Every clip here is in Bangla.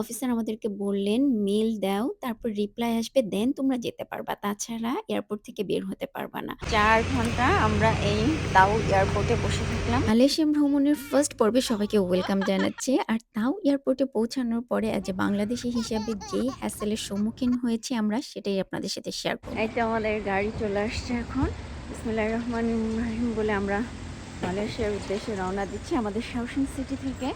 অফিসার আমাদেরকে বললেন, "মেইল দাও, তারপর রিপ্লাই আসবে, দেন তোমরা যেতে পারবা। তাছাড়া এয়ারপোর্ট থেকে বের হতে পারবা না।" ৪ ঘন্টা আমরা এই তাও এয়ারপোর্টে বসে থাকলাম। মালয়েশিয়া ভ্রমণের ফার্স্ট পর্বে সবাইকে ওয়েলকাম জানাচ্ছি। আর তাও এয়ারপোর্টে পৌঁছানোর পরে অ্যাজ এ বাংলাদেশী হিসাবে যেই হ্যাসেল এর সম্মুখীন হয়েছি আমরা, সেটাই আপনাদের সাথে শেয়ার করব। এই তো আমাদের গাড়ি চলে আসছে এখন। বিসমিল্লাহির রহমানির রহিম বলে আমরা মালয়েশিয়ার উদ্দেশ্যে রওনা দিচ্ছি আমাদের শাওশিং সিটি থেকে।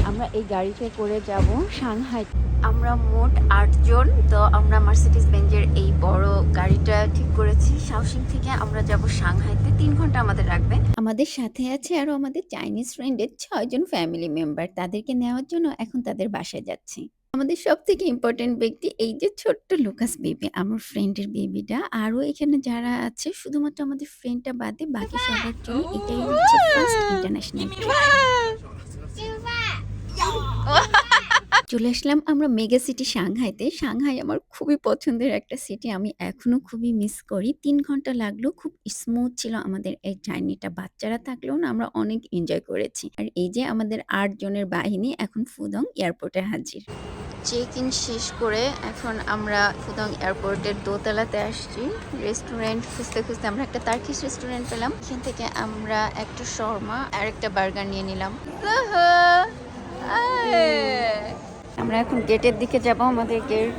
আমরা এই গাড়িতে করে যাব সাংহাই। আমরা মোট ৮ জন। তো আমরা মার্সিডিজ বেঞ্জের এই বড় গাড়িটা ঠিক করেছি। শাওশিং থেকে আমরা যাব সাংহাইতে। ৩ ঘন্টা আমাদের লাগবে। আমাদের সাথে আছে আরো আমাদের চাইনিজ ফ্রেন্ডের ৬ জন ফ্যামিলি মেম্বার। তাদেরকে নেওয়ার জন্য এখন তাদের বাসায় যাচ্ছি। আমাদের সবথেকে ইম্পোর্টেন্ট ব্যক্তি এই যে ছোট্ট লুকাস বেবি, আমার ফ্রেন্ডের বেবিটা। আরো এখানে যারা আছে শুধুমাত্র আমাদের ফ্রেন্ডটা বাদে বাকি সবার জন্য এটাই হচ্ছে ফার্স্ট ইন্টারন্যাশনাল ট্রিপ। চলে আসলাম আমরা মেগা সিটি সাংহাইতে। সাংহাই আমার খুবই পছন্দের একটা সিটি। আমি এখনো খুবই মিস করি। ৩ ঘন্টা লাগলো। খুব স্মুথ ছিল আমাদের এই জার্নিটা। বাচ্চারা থাকলেও না আমরা অনেক এনজয় করেছি। আর এই যে আমাদের ৮ জনের বাহিনী এখন ফুদং এয়ারপোর্টে হাজির। চেক ইন শেষ করে এখন আমরা ফুদং এয়ারপোর্টের দোতলাতে আসছি। রেস্টুরেন্ট খুঁজতে খুঁজতে আমরা একটা টার্কিশ রেস্টুরেন্ট পেলাম। এখান থেকে আমরা একটা শর্মা আর একটা বার্গার নিয়ে নিলাম। আমরা এখন গেটের দিকে যাব। আমাদের গেট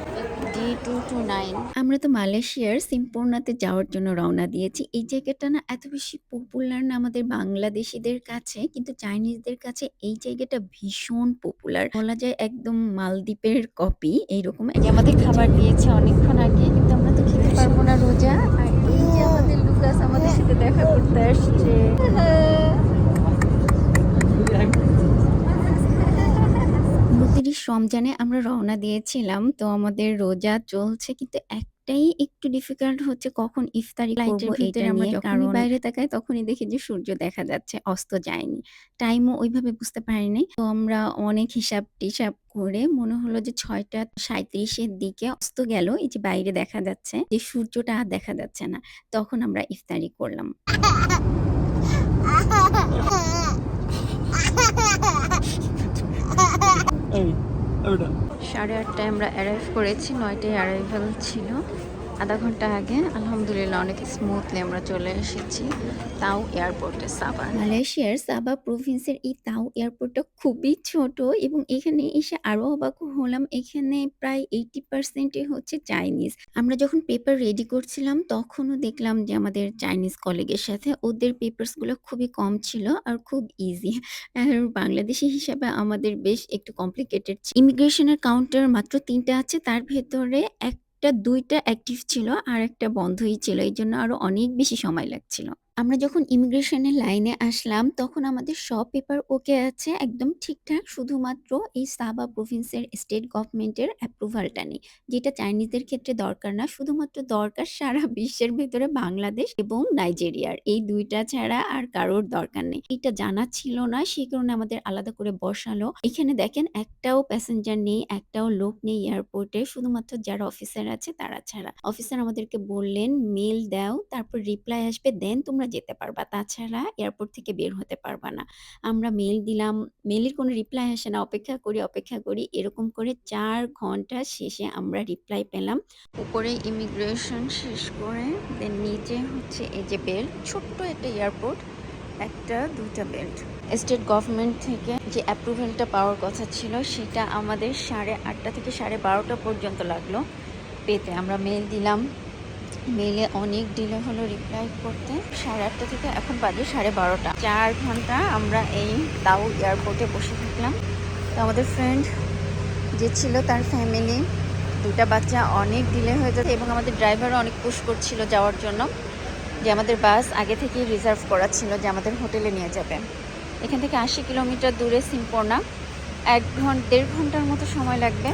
D229। আমরা তো মালয়েশিয়ার সিম্পর্নাতে যাওয়ার জন্য রওনা দিয়েছি। এই জায়গাটা না এত বেশি পপুলার না আমাদের বাংলাদেশীদের কাছে, কিন্তু চাইনিজদের কাছে এই জায়গাটা ভীষণ পপুলার। বলা যায় একদম মালদ্বীপের কপি এইরকম। আমাদের খাবার দিয়েছে অনেকক্ষণ আগে, কিন্তু আমরা তো খেতে পারবো না রোজা। আর এই যে আমাদের লুকাস আমাদের সাথে দেখা করতে আসছে। রমজানে আমরা রওনা দিয়েছিলাম। তো আমাদের রোজা চলছে, কিন্তু একটাই একটু ডিফিকাল্ট হচ্ছে কখন ইফতারি করব এটা নিয়ে। কারণ বাইরে তাকাই তখনই দেখি যে সূর্য দেখা যাচ্ছে, অস্ত যায়নি। টাইমও ওইভাবে বুঝতে পারিনি। তো আমরা অনেক হিসাব-টিসাব করে মনে হলো যে ৬টা ৩৭ এর দিকে অস্ত গেল। এই যে বাইরে দেখা যাচ্ছে যে সূর্যটা আর দেখা যাচ্ছে না। তখন আমরা ইফতারি করলাম। সাড়ে ৮টায় আমরা অ্যারাইভ করেছি। ৯টায় অ্যারাইভাল ছিল। আধা ঘন্টা আগে। আলহামদুলিল্লাহ অনেক স্মুথলি আমরা চলে এসেছি তাও এয়ারপোর্টে সাবা। মালয়েশিয়ার সাবা প্রভিন্সের এই তাও এয়ারপোর্টটা খুবই ছোট এবং এখানে এসে আরো অবাক হলাম, এখানে প্রায় 80% হচ্ছে চাইনিজ। আমরা যখন পেপার রেডি করছিলাম তখনও দেখলাম যে আমাদের চাইনিজ কলিগের সাথে ওদের পেপারস গুলো খুবই কম ছিল আর খুব ইজি। আর বাংলাদেশী হিসাবে আমাদের বেশ একটু কমপ্লিকেটেড। ইমিগ্রেশনের কাউন্টার মাত্র ৩টা আছে, তার ভেতরে ২টা অ্যাক্টিভ ছিল আর একটা বন্ধই ছিল। এইজন্য আরো অনেক বেশি সময় লাগছিল। আমরা যখন ইমিগ্রেশনের লাইনে আসলাম তখন আমাদের সব পেপার ওকে আছে, একদম ঠিকঠাক। শুধুমাত্র এই সাবা প্রভিন্সের স্টেট গভর্নমেন্টের অ্যাপ্রুভালটা নেই, যেটা চাইনিজদের ক্ষেত্রে দরকার না। শুধুমাত্র দরকার সারা বিশ্বের ভেতরে বাংলাদেশ এবং নাইজেরিয়ার। এই ২টা ছাড়া আর কারোর দরকার নেই। এটা জানা ছিল না, সেই কারণে আমাদের আলাদা করে বসালো। এখানে দেখেন একটাও প্যাসেঞ্জার নেই, একটাও লোক নেই এয়ারপোর্টে, শুধুমাত্র যারা অফিসার আছে তারা ছাড়া। অফিসার আমাদেরকে বললেন, "মেইল দাও, তারপর রিপ্লাই আসবে, দেন তোমরা যেতে পারবা। তাছাড়া এয়ারপোর্ট থেকে বের হতে পারবা না।" আমরা মেইল দিলাম, মেইলের কোনো রিপ্লাই আসে না। অপেক্ষা করি। এরকম করে ৪ ঘন্টা শেষে আমরা রিপ্লাই পেলাম। উপরে ইমিগ্রেশন শেষ করে দেন নিচে হচ্ছে এই যে বেল্ট। ছোট্ট একটা এয়ারপোর্ট, ১টা ২টা বেল্ট। স্টেট গভর্নমেন্ট থেকে যে অ্যাপ্রুভালটা পাওয়ার কথা ছিল সেটা আমাদের ৮:৩০ থেকে ১২:৩০ পর্যন্ত লাগলো পেতে। আমরা মেইল দিলাম, মেইলে অনেক ডিলে হলো রিপ্লাই করতে। ৮:৩০ থেকে এখন বাজে ১২:৩০। ৪ ঘন্টা আমরা এই তাও এয়ারপোর্টে বসে থাকলাম। তো আমাদের ফ্রেন্ড যে ছিল তার ফ্যামিলি, ২টা বাচ্চা, অনেক ডিলে হয়ে যাচ্ছে এবং আমাদের ড্রাইভারও অনেক পুশ করছিল যাওয়ার জন্য, যে আমাদের বাস আগে থেকেই রিজার্ভ করা ছিল যে আমাদের হোটেলে নিয়ে যাবে। এখান থেকে ৮০ কিলোমিটার দূরে সিম্পর্না। ১-১.৫ ঘন্টার মতো সময় লাগবে।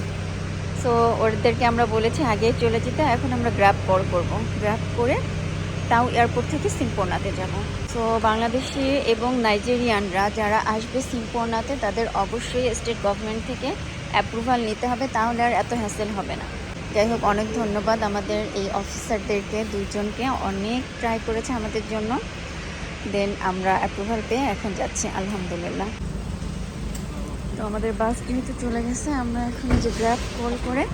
সো ওদেরকে আমরা বলেছি আগে চলে যেতে। এখন আমরা গ্র্যাব করব। গ্র্যাব করে তাও এয়ারপোর্ট থেকে সিম্পর্নাতে যাব। সো বাংলাদেশি এবং নাইজেরিয়ানরা যারা আসবে সিম্পর্নাতে তাদের অবশ্যই স্টেট গভর্নমেন্ট থেকে অ্যাপ্রুভাল নিতে হবে, তাহলে আর এত হ্যাসেল হবে না। যাই হোক, অনেক ধন্যবাদ আমাদের এই অফিসারদেরকে, ২ জনকে। অনেক ট্রাই করেছে আমাদের জন্য। দেন আমরা অ্যাপ্রুভাল পেয়ে এখন যাচ্ছি আলহামদুলিল্লাহ। তো আমাদের বাস যেহেতু চলে গেছে, আমরা এখন যে গ্র্যাব কল করে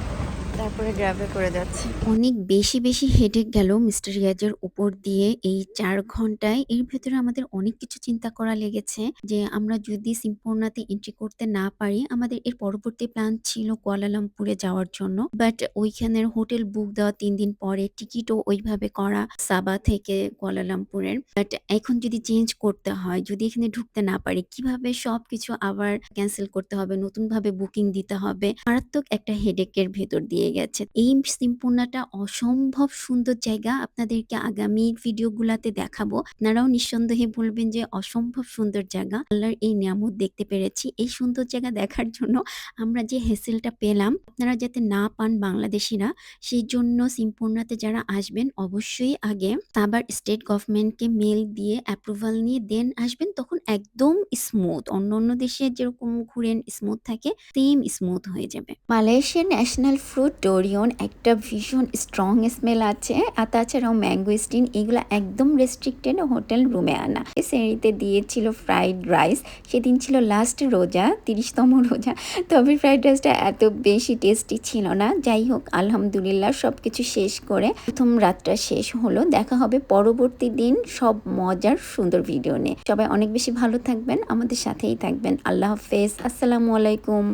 তারপরে গ্র্যাবে করে যাচ্ছি। অনেক বেশি বেশি হেডেক গেল মিস্টার রিয়াজের উপর দিয়ে এই ৪ ঘন্টায়। এর ভেতরে আমাদের অনেক কিছু চিন্তা করা লেগেছে যে আমরা যদি সিম্পূর্ণাতে এন্ট্রি করতে না পারি, আমাদের এর পরবর্তী প্ল্যান ছিল কুয়ালালামপুরে যাওয়ার জন্য। বাট ওইখানের হোটেল বুক দেওয়া ৩ দিন পরে, টিকিটও ওইভাবে করা সাবা থেকে কুয়ালালামপুরের। বাট এখন যদি চেঞ্জ করতে হয়, যদি এখানে ঢুকতে না পারি, কিভাবে সবকিছু আবার ক্যানসেল করতে হবে, নতুনভাবে বুকিং দিতে হবে। মারাত্মক একটা হেডেকের ভেতর দিয়ে গেছে। এই সিম্পূর্ণাটা অসম্ভব সুন্দর জায়গা। আপনাদেরকে আগামী ভিডিওগুলাতে দেখাবো। আপনারাও নিঃসন্দেহে বলবেন যে অসম্ভব সুন্দর জায়গা। আল্লাহর এই নিয়ামত দেখতে পেরেছি। এই সুন্দর জায়গা দেখার জন্য আমরা যে হ্যাসেলটা পেলাম, আপনারা যাতে না পান বাংলাদেশিরা, সেই জন্য সিম্পূর্ণাতে যারা আসবেন অবশ্যই আগে সাভার স্টেট গভর্নমেন্টকে মেইল দিয়ে অ্যাপ্রুভাল নিয়ে দেন আসবেন। তখন একদম স্মুথ, অন্যান্য দেশে যেরকম ঘুরেন স্মুথ থাকে, সেম স্মুথ হয়ে যাবে। মালয়েশিয়ার ন্যাশনাল ফ্রুট ডোরিয়ন একটা ভীষণ স্ট্রং স্মেল আছে। আর তাছাড়াও ম্যাঙ্গোস্টিন, এগুলো একদম রেস্ট্রিক্টেড হোটেল রুমে আনা। সেরিতে দিয়েছিল ফ্রাইড রাইস। সেদিন ছিল লাস্ট রোজা, ৩০তম রোজা। তবে ফ্রাইড রাইসটা এত বেশি টেস্টি ছিল না। যাই হোক, আলহামদুলিল্লাহ সবকিছু শেষ করে প্রথম রাতটা শেষ হলো। দেখা হবে পরবর্তী দিন সব মজার সুন্দর ভিডিও নিয়ে। সবাই অনেক বেশি ভালো থাকবেন, আমাদের সাথেই থাকবেন। আল্লাহ হাফেজ, আসসালামু আলাইকুম।